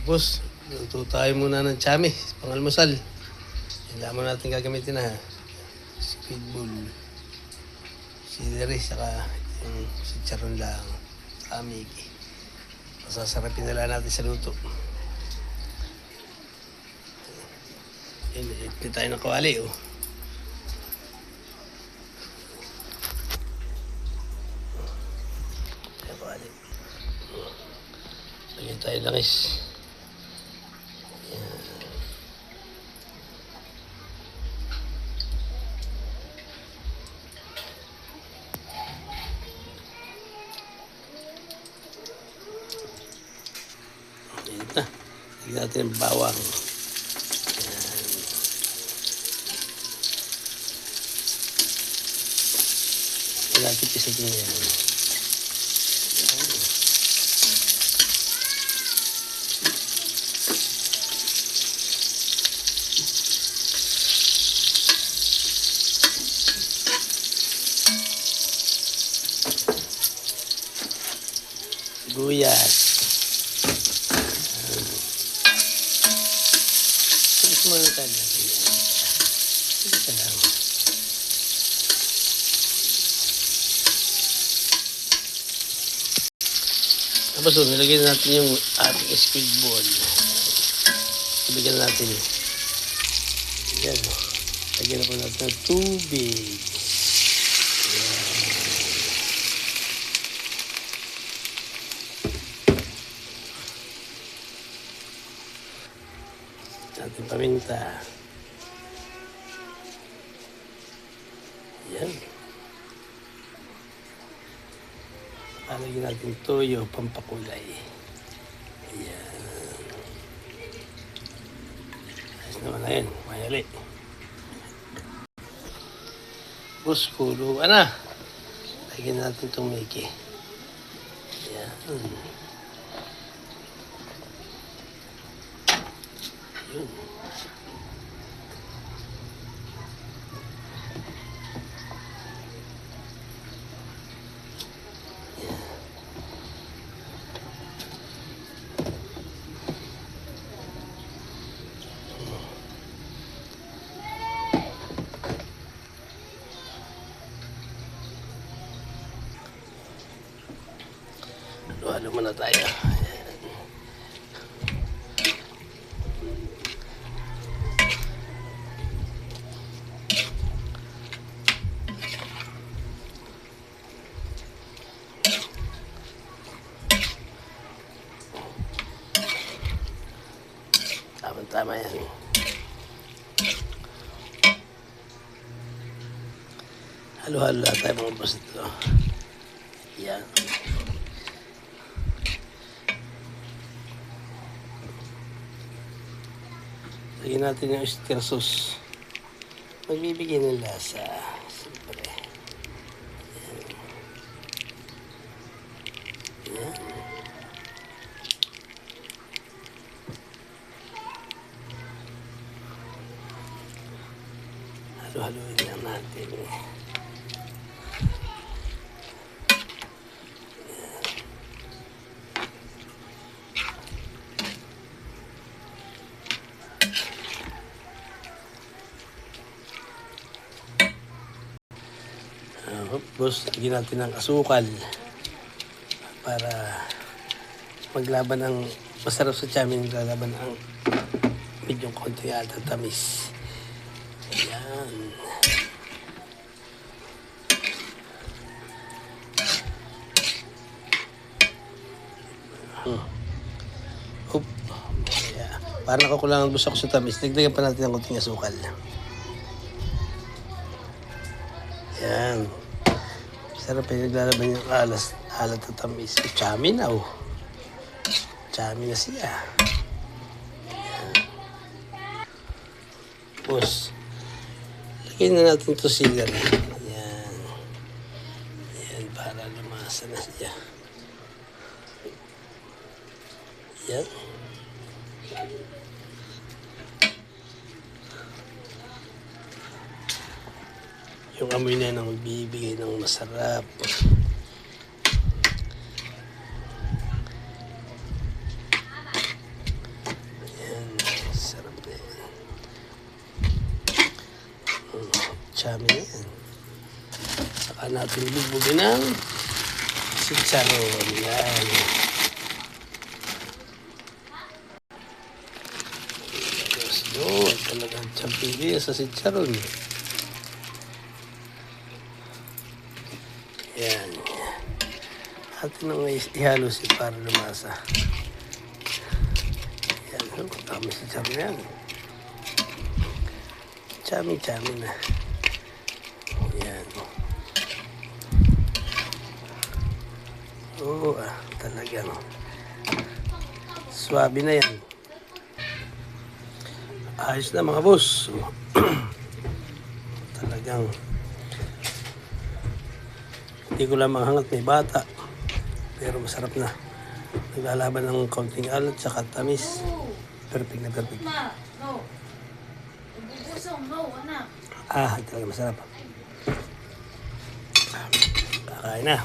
Boss, luto tayo muna ng chami, pangalmusal. Yan lamang natin gagamitin na squid ball, celery, saka yung chicharon lang, chami. Masasarapin na lang natin sa luto. Yan, ito tayo ng kawali, oh. Ayan, kawali. Lagyan tayo langis. Ito na. Lagyan natin ang bawang. Ayan. Lagyan natin pisatin yan. Sibuyas. Muna tayo natin yan. Ito lang. Tapos nilagyan natin yung ating squid ball. Ibigyan natin. Yan. Lagyan na po natin ng tubig. Yan. Ating paminta. Yan. Palagyan natin toyo, pampakulay. Yan. Ayos naman na yan. Mayali. Boss, kuluan na. Lagyan natin itong Mickey. Yan. Yun. Halo muna tayo. Tama yan. Halo-halo lang tayo mga boss ito. Yan. Lagyan natin yung oyster sauce. Magbibigay ng lasa. Siyempre. Yan. Yan. Halo-haloin lang natin. Tapos, lagyan natin ng asukal para maglaban ng masarap sa tiyamin, lalaban ang medyo konti at tamis. Ayan. Oop. Yeah. Parang nakukulangan gusto ko sa tamis. Dagdagan pa natin ng konting asukal. Ayan. Sarap yung naglalaban yung alat at tamis. Chami na, oh. Chami na siya. Ayan. Tapos, lagyan na natin ito celery. Ayan. Ayan, para lumasa na siya. Ayan. Yung amoy na yun ang magbibigay ng masarap. chami na yan. Saka natin bubugin ng chicharon. Yan. Tapos yun, talagang champili sa chicharon. Yan. Atin nang ihalo si para lumasa. Yan. Tama si chicharon yan. Chami-chami na. Yan. Oo, talagang swabe na yan. Ayos na mga boss. Talagang hindi ko lang manghangat, may bata. Pero masarap na. Naglalaban ng kaunting alat sa tamis. Perfect na perfect. No. Bubusong, no, anak. Talaga masarap. Kakain na.